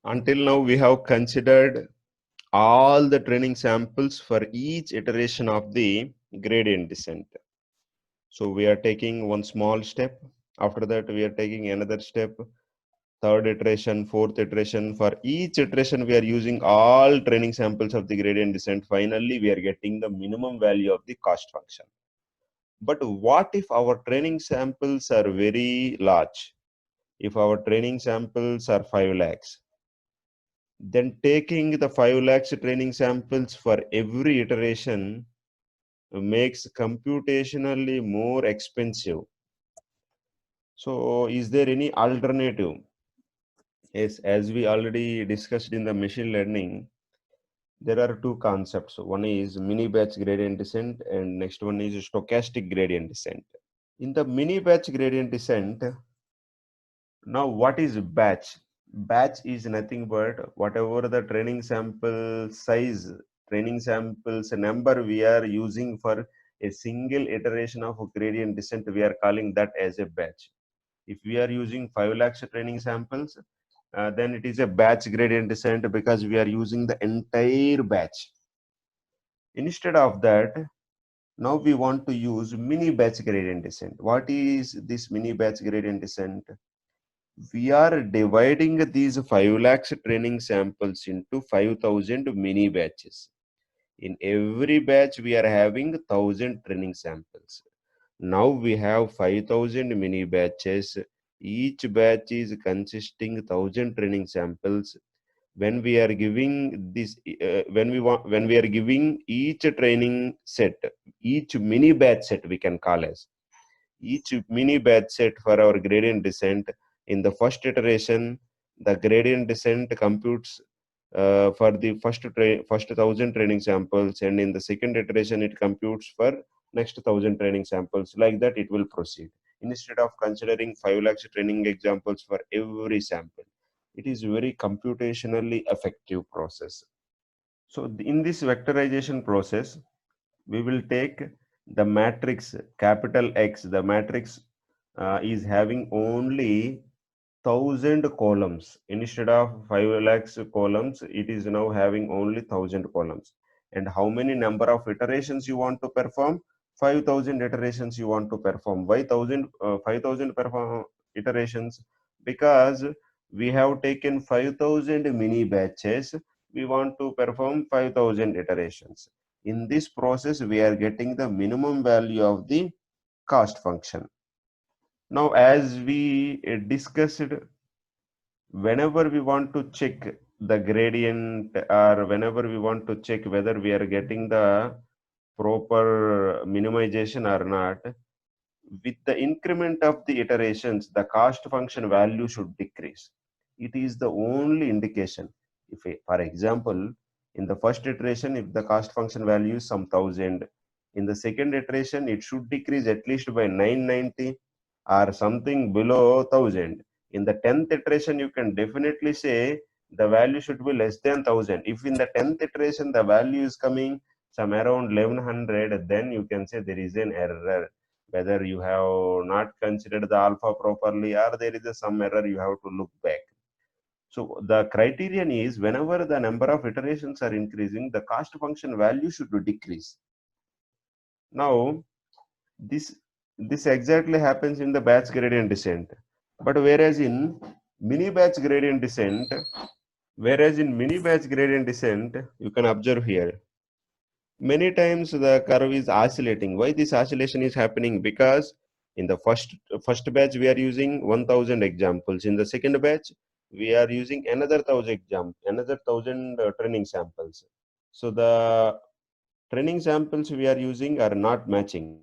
Until now, we have considered all the training samples for each iteration of the gradient descent. So we are taking one small step. After that, we are taking another step, third iteration, fourth iteration. For each iteration, we are using all training samples of the gradient descent. Finally, we are getting the minimum value of the cost function. But what if our training samples are very large? If our training samples are 5 lakhs, then taking the 5 lakhs training samples for every iteration makes computationally more expensive. So is there any alternative? Yes, as we already discussed in the machine learning, there are two concepts. One is mini batch gradient descent and next one is stochastic gradient descent. In the mini batch gradient descent, now what is batch? Batch is nothing but whatever the training sample size, training samples number we are using for a single iteration of a gradient descent, we are calling that as a batch. If we are using 5 lakhs training samples, then it is a batch gradient descent because we are using the entire batch. Instead of that, now we want to use mini batch gradient descent. What is this mini batch gradient descent? We are dividing these 5 lakhs training samples into 5,000 mini batches. In every batch, we are having 1,000 training samples. Now we have 5,000 mini batches. Each batch is consisting 1,000 training samples. When we are giving this, when we are giving each training set, each mini batch set we can call as each mini batch set for our gradient descent. In the first iteration, the gradient descent computes for the first 1,000 training samples, and in the second iteration it computes for next 1,000 training samples. Like that it will proceed, instead of considering 5 lakhs training examples for every sample. It is very computationally effective process. So in this vectorization process, we will take the matrix capital X. The matrix is having only 1,000 columns. Instead of 5 lakhs columns, it is now having only 1,000 columns. And how many number of iterations you want to perform? 5,000 iterations you want to perform. Why 5,000 iterations? Because we have taken 5,000 mini batches. We want to perform 5,000 iterations. In this process, we are getting the minimum value of the cost function. Now, as we discussed, whenever we want to check the gradient, or whenever we want to check whether we are getting the proper minimization or not, with the increment of the iterations, the cost function value should decrease. It is the only indication. If, for example, in the first iteration, if the cost function value is some 1,000, in the second iteration, it should decrease at least by 990 or something below 1,000. In the 10th iteration, you can definitely say the value should be less than 1,000. If in the 10th iteration, the value is coming some around 1,100, then you can say there is an error, whether you have not considered the alpha properly or there is some error, you have to look back. So the criterion is whenever the number of iterations are increasing, the cost function value should decrease. Now this exactly happens in the batch gradient descent. But whereas in mini batch gradient descent, you can observe here, many times the curve is oscillating. Why this oscillation is happening? Because in the first batch we are using 1,000 examples. In the second batch we are using another 1,000 training samples. So the training samples we are using are not matching.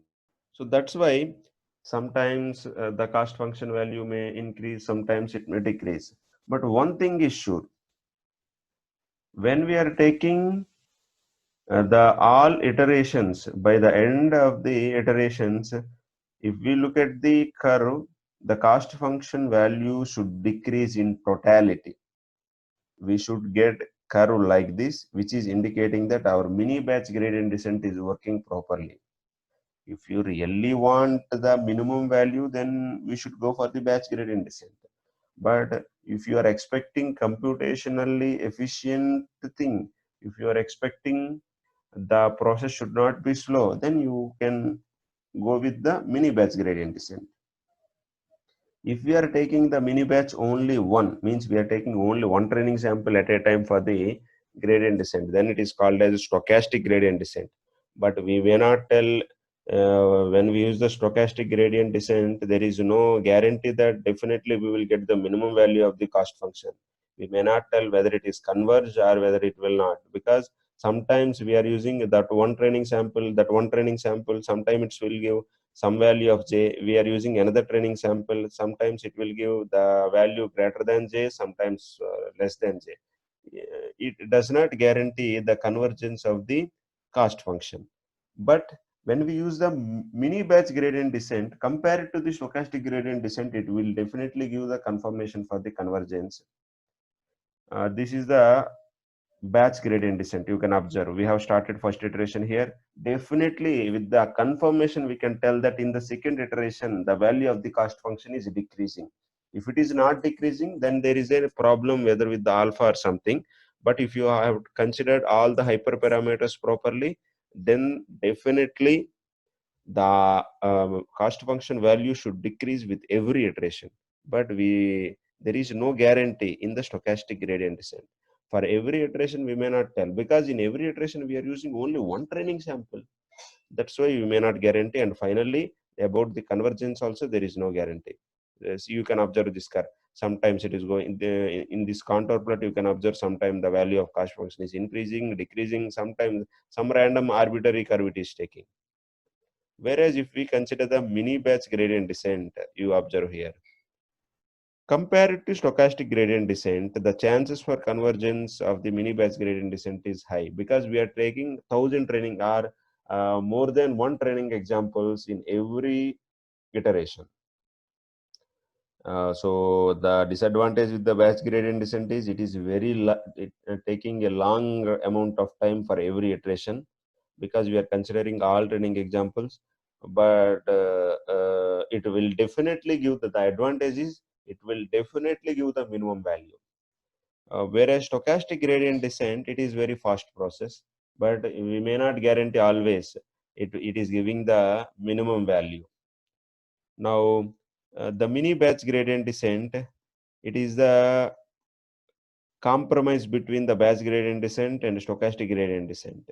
So that's why sometimes the cost function value may increase, sometimes it may decrease. But one thing is sure, when we are taking the all iterations, by the end of the iterations, if we look at the curve, the cost function value should decrease in totality. We should get curve like this, which is indicating that our mini batch gradient descent is working properly. If you really want the minimum value, then we should go for the batch gradient descent. But if you are expecting computationally efficient thing, if you are expecting the process should not be slow, then you can go with the mini batch gradient descent. If we are taking the mini batch only one, means we are taking only one training sample at a time for the gradient descent, then it is called as stochastic gradient descent. But we may not tell when we use the stochastic gradient descent, there is no guarantee that definitely we will get the minimum value of the cost function. We may not tell whether it is converged or whether it will not, because sometimes we are using that one training sample, sometimes it will give some value of j. We are using another training sample, sometimes it will give the value greater than j, sometimes less than j. It does not guarantee the convergence of the cost function. But when we use the mini batch gradient descent compared to the stochastic gradient descent, it will definitely give the confirmation for the convergence. This is the batch gradient descent. You can observe we have started first iteration here. Definitely with the confirmation we can tell that in the second iteration the value of the cost function is decreasing. If it is not decreasing, then there is a problem whether with the alpha or something. But if you have considered all the hyperparameters properly, then definitely the cost function value should decrease with every iteration. But there is no guarantee in the stochastic gradient descent. For every iteration we may not tell, because in every iteration we are using only one training sample. That's why we may not guarantee. And finally, about the convergence also, there is no guarantee. So you can observe this curve. Sometimes it is going in this contour plot. You can observe sometimes the value of cost function is increasing, decreasing. Sometimes some random arbitrary curve it is taking. Whereas if we consider the mini batch gradient descent, you observe here. Compared to stochastic gradient descent, the chances for convergence of the mini batch gradient descent is high, because we are taking 1000 training or more than one training examples in every iteration. So the disadvantage with the batch gradient descent is it is taking a long amount of time for every iteration, because we are considering all training examples. But it will definitely give the advantage is it will definitely give the minimum value. Whereas stochastic gradient descent, it is very fast process, but we may not guarantee always it is giving the minimum value. Now, the mini batch gradient descent, it is the compromise between the batch gradient descent and stochastic gradient descent.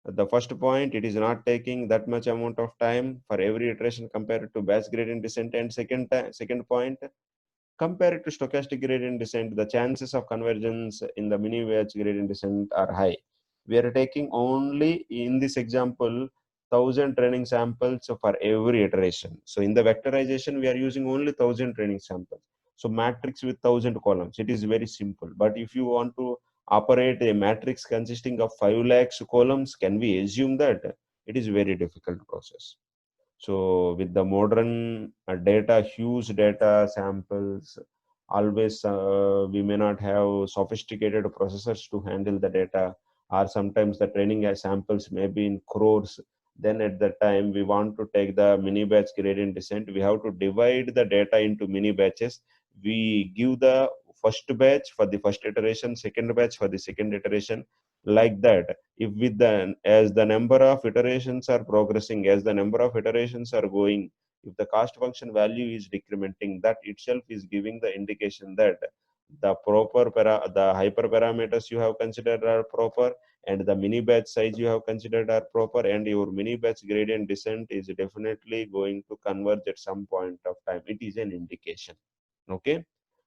The first point, it is not taking that much amount of time for every iteration compared to batch gradient descent. And second point, compared to stochastic gradient descent, the chances of convergence in the mini batch gradient descent are high. We are taking only in this example 1000 training samples for every iteration. So in the vectorization, we are using only 1000 training samples. So matrix with 1000 columns, it is very simple. But if you want to operate a matrix consisting of 5 lakhs columns, can we assume that? It is very difficult process. So with the modern data, huge data samples, always we may not have sophisticated processors to handle the data, or sometimes the training samples may be in crores. Then at that time we want to take the mini batch gradient descent. We have to divide the data into mini batches. We give the first batch for the first iteration, second batch for the second iteration, like that. If with the as the number of iterations are progressing, as the number of iterations are going, if the cost function value is decrementing, that itself is giving the indication that the hyperparameters you have considered are proper, and the mini batch size you have considered are proper, and your mini batch gradient descent is definitely going to converge at some point of time. It is an indication. Okay,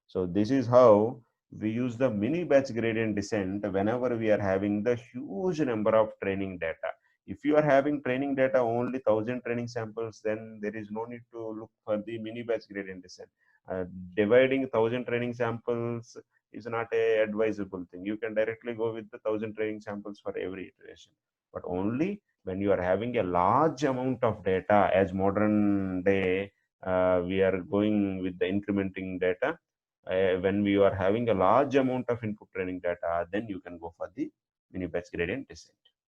so this is how we use the mini batch gradient descent whenever we are having the huge number of training data. If you are having training data only 1000 training samples, then there is no need to look for the mini batch gradient descent. Uh, Dividing 1000 training samples is not a advisable thing. You can directly go with the 1000 training samples for every iteration. But only when you are having a large amount of data, as modern day we are going with the incrementing data. When we are having a large amount of input training data, then you can go for the mini batch gradient descent.